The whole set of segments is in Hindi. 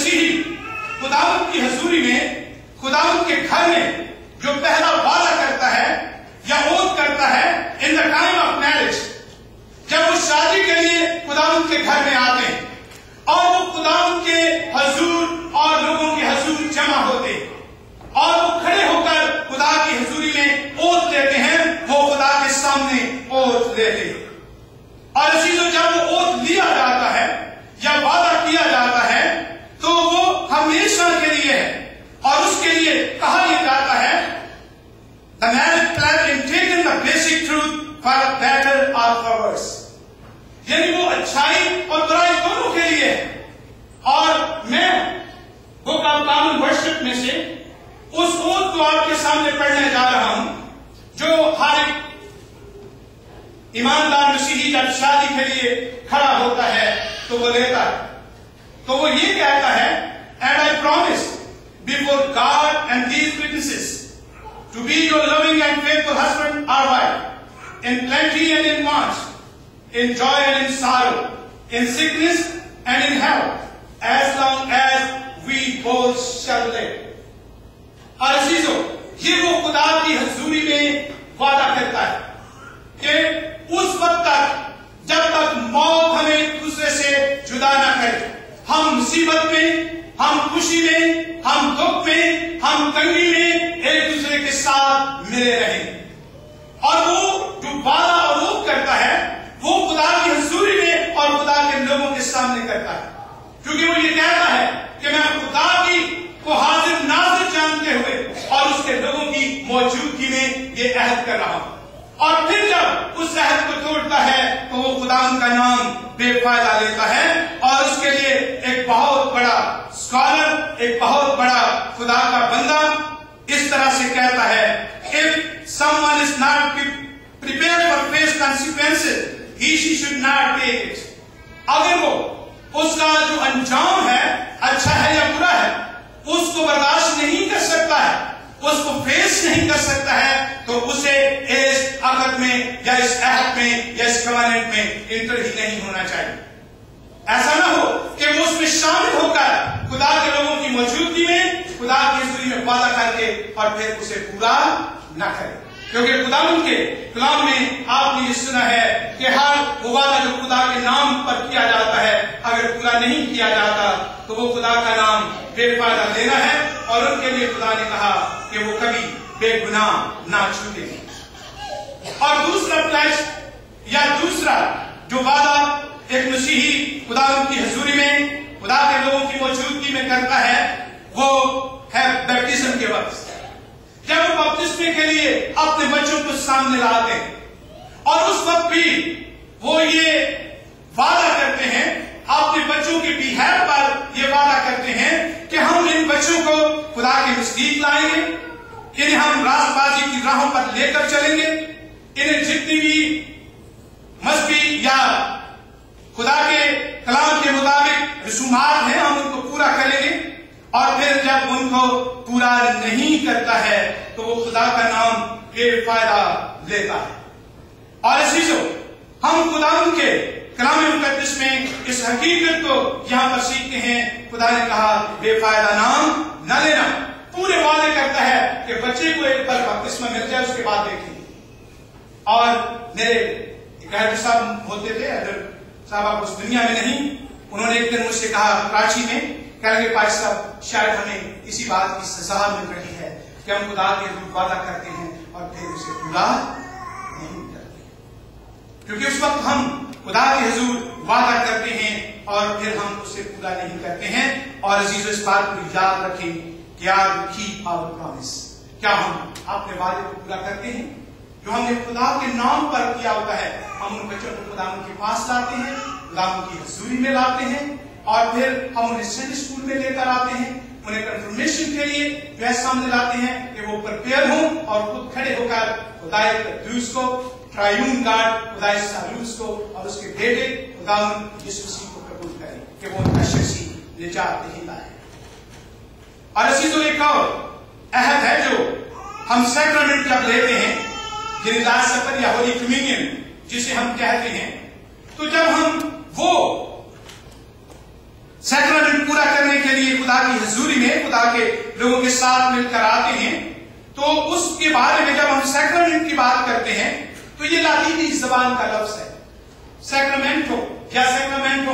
मसीही खुदावंद की हजूरी में, खुदावंद के घर में जो पहला वादा करता है या ओथ करता है in the time of marriage, जब वो शादी के लिए खुदावंद के घर में आते हैं और वो खुदावंद के हजूर और लोगों के हजूर जमा होते और वो खड़े होकर खुदा की हजूरी में ओथ लेते हैं, वो खुदा के सामने ओथ लेते हैं। और इसी से जब वो ओथ लिया जाता है या वादा किया जाता है तो वो हमेशा के लिए है और उसके लिए कहा यह जाता है the marriage plan in taken the basic truth for better और फॉर वर्स, यानी वो अच्छाई और बुराई दोनों के लिए है। और मैं बुक ऑफ कॉमन वर्शिप में से उस ओथ को आपके सामने पढ़ने जा रहा हूं जो हर एक ईमानदार मसीही जब शादी के लिए खड़ा होता है तो वो लेता है। तो वो ये कहता है, and I promise before God and these witnesses to be your loving and faithful husband और wife in plenty and in want, in joy and in sorrow, in sickness and in health, as long as we both shall live. और अजीजों, ये वो खुदा की हजूरी में वादा करता है कि उस वक्त तक जब तक मौत हमें एक दूसरे से जुदा न करे, हम मुसीबत में, हम खुशी में, हम दुख में, हम तंगी में एक दूसरे के साथ मिले रहें। और वो जो वादा और वो करता है वो खुदा की हजूरी में और खुदा के लोगों के सामने करता है, क्योंकि वो ये कहता है कि मैं खुदा की को हाजिर नाजिर जानते हुए और उसके लोगों की मौजूदगी में ये अहद कर रहा हूं। और फिर जब उस अहद को तोड़ता है तो वो खुदा उनका नाम बेफायदा लेता है और उसके लिए एक बहुत बड़ा स्कॉलर, एक बहुत बड़ा खुदा का बंदा इस तरह से कहता है, if someone is not prepared for face consequences he she should not take it. अगर वो उसका जो अंजाम है अच्छा है या बुरा है उसको बर्दाश्त नहीं कर सकता है, उसको फेस नहीं कर सकता है, तो उसे इस अकद में या इस अहद में या इस कवानीन में इंटर ही नहीं होना चाहिए। ऐसा ना हो कि वो उसमें शामिल होकर खुदा के लोगों की मौजूदगी में खुदा की हजूरी में वादा करके और फिर उसे पूरा न करे, क्योंकि खुदा के कलाम में आपने ये सुना है कि हर वो वादा जो खुदा के नाम पर किया जाता है अगर पूरा नहीं किया जाता तो वो खुदा का नाम बेफायदा लेना है और उनके लिए खुदा ने कहा कि वो कभी बेगुनाह ना छूटे। और दूसरा प्लेज या दूसरा जो वादा एक मसीही खुदा की हजूरी में खुदा के लोगों की मौजूदगी में करता है वो है बैप्टिज्म के वक्त, जब वो बपतिस्मे के लिए अपने बच्चों को सामने लाते हैं और उस वक्त भी वो ये वादा करते हैं, अपने बच्चों के बिहार पर ये वादा करते हैं कि हम इन बच्चों को खुदा के नजदीक लाएंगे, इन्हें हम रास्तबाजी की राहों पर लेकर चलेंगे, इन्हें जितनी भी मजहबी या खुदा के कलाम के मुताबिक रसूमात हैं हम उनको पूरा करेंगे। और फिर जब उनको पूरा नहीं करता है तो वो खुदा का नाम बेफायदा लेता है। और इसी से हम खुदा के कलाम मुकद्दस में इस हकीकत को यहां पर सीखते हैं, खुदा ने कहा बेफायदा नाम न लेना, पूरे वादे करता है कि बच्चे को एक बार बपतिस्मा मिल जाए उसके बाद देखेंगे। और मेरे एक साहब होते थे, साहब आप उस दुनिया में नहीं, उन्होंने एक दिन मुझसे कहा कराची में, कह लगे भाई साहब शायद हमें इसी बात की सजा मिल रही है कि हम खुदा के हजूर वादा करते हैं और फिर उसे पूरा नहीं करते, क्योंकि उस वक्त हम खुदा के हजूर वादा करते हैं और फिर हम उसे पूरा नहीं करते हैं। और अजीजों इस बात को याद रखें कि यार कीप आवर प्रॉमिस, क्या हम अपने वादे को पूरा करते हैं जो हमने खुदा के नाम पर किया होता है। हम उन बच्चों को खुदा के पास लाते हैं, खुदा की हजूरी में लाते हैं और फिर हम उन्हें संडे स्कूल में लेकर आते हैं, उन्हें कंफर्मेशन के लिए जो है सामने लाते हैं कि वो प्रिपेयर हों और खुद खड़े होकर खुदाए कद्दूस को, ट्रायून गॉड खुदाए सालूस को और उसके बेटे खुदा यीशु मसीह को कबूल करें कि वो उनका शख्सी निजात देता है। और इसी तो एक और अहद है जो हम सैक्रामेंट जब लेते हैं, यानी लास्ट सफर या होली कम्युनियन जिसे हम कहते हैं, तो जब हम वो सैक्रामेंट पूरा करने के जरिए खुदा की हजूरी में खुदा के लोगों के साथ मिलकर आते हैं, तो उसके बारे में जब हम सैक्रामेंट की बात करते हैं तो ये लातीनी जबान का लफ्ज है, सैक्रामेंटो या सैक्रामेंटो।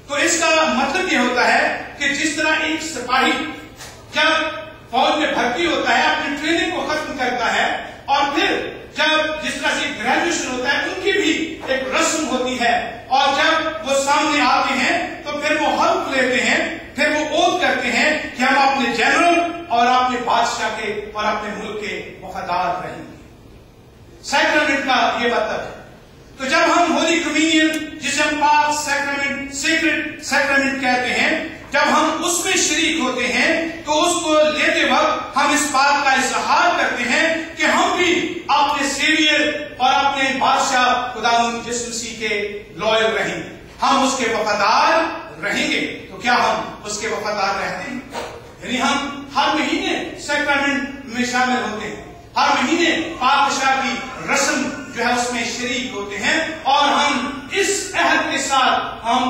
तो इसका मतलब ये होता है कि जिस तरह एक सिपाही जब फौज में भर्ती होता है, अपनी ट्रेनिंग को खत्म करता है, और फिर जब जिस तरह से ग्रेजुएशन होता है, उनकी भी एक रस्म होती है, और जब वो सामने आते हैं तो फिर वो हल्फ लेते हैं, फिर वो ओथ करते हैं कि हम अपने जनरल और अपने बादशाह के और अपने मुल्क के वफादार रहेंगे। सैक्रामेंट का ये मतलब है। तो जब हम होली कम्युनियन, जिसे हम पाक सैक्रामेंट, सीक्रेट सैक्रामेंट कहते हैं, जब हम उसमें शरीक होते हैं तो उसको लेते वक्त हम इस बात का इजहार करते हैं कि हम भी अपने सेवियर और अपने बादशाह खुदावंद यीशु मसीह के लॉयल रहेंगे, हम उसके वफादार रहेंगे। तो क्या हम उसके वफादार रहते हैं? यानी हम हर महीने सैक्रामेंट में शामिल होते हैं, हर महीने बादशाह की रस्म जो है उसमें शरीक होते हैं, और हम इस अहद के साथ हम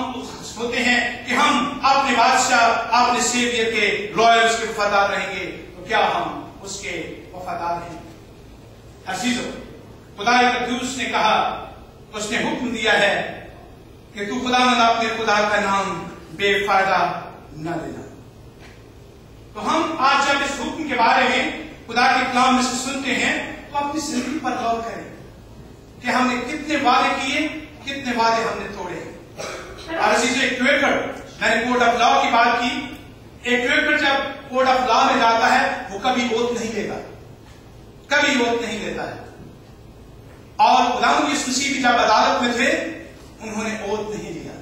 होते हैं कि हम अपने बादशाह, अपने सेवियर के लॉयल, उसके वफादार रहेंगे। तो क्या हम उसके वफादार हैं? अजीजों, खुदा कद्दूस ने कहा, उसने हुक्म दिया है कि तू खुदावंद अपने खुदा का नाम बेफायदा न लेना। तो हम आज जब इस हुक्म के बारे में खुदा के कलाम में से सुनते हैं तो अपनी जिंदगी पर गौर करें कि हमने कितने वादे किए, कितने वादे हमने तोड़े। और अजीजों, एक ट्वेकर, मैंने कोड ऑफ लॉ की बात की, एक ट्वेकर जब कोड ऑफ लॉ में जाता है वो कभी ओथ नहीं लेता, कभी ओथ नहीं लेता है। और खुदावंद यीशु मसीह भी जब अदालत में थे उन्होंने ओथ नहीं लिया।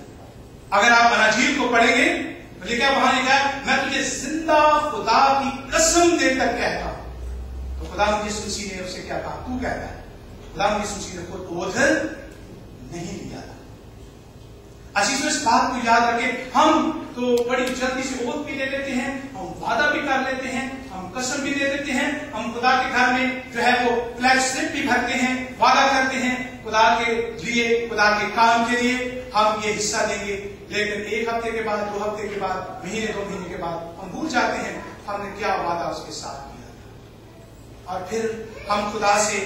अगर आप अनाजील को पढ़ेंगे तो लिखा, वहां लिखा, मैं तुझे जिंदा खुदा की कसम देकर कहता हूं। तो खुदावंद यीशु मसीह ने उससे क्या कहा? तू कहता है। खुदावंद यीशु मसीह ने खुद ओथ नहीं लिया था। अजीजों, इस बात को याद रखें, हम तो बड़ी जल्दी से ओथ भी ले लेते हैं, हम वादा भी कर लेते हैं, हम कसम भी दे देते हैं, हम खुदा के घर में जो है वो प्लेज स्लिप भी भरते हैं, वादा करते हैं खुदा के लिए, खुदा के काम के लिए हम ये हिस्सा देंगे, लेकिन एक हफ्ते के बाद, 2 हफ्ते के बाद, महीने 2 महीने के बाद हम भूल जाते हैं हमने क्या वादा उसके साथ किया। और फिर हम खुदा से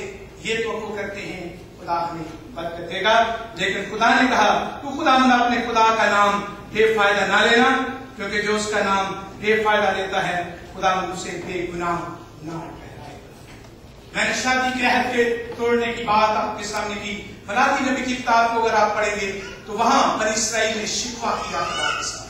ये तवक्को करते हैं खुदा हमें बरकत देगा, लेकिन खुदा ने कहा तू खुदावंद अपने खुदा का नाम बेफायदा ना लेना, क्योंकि जो उसका नाम बेफायदा लेता है खुदावंद उसे बेगुनाह ना ठहराएगा। मैंने शादी के अहद के तोड़ने की बात आपके सामने की। मलाकी नबी की किताब को अगर आप पढ़ेंगे तो वहां बनी इस्राएल ने शिकवा किया खुदा के साथ।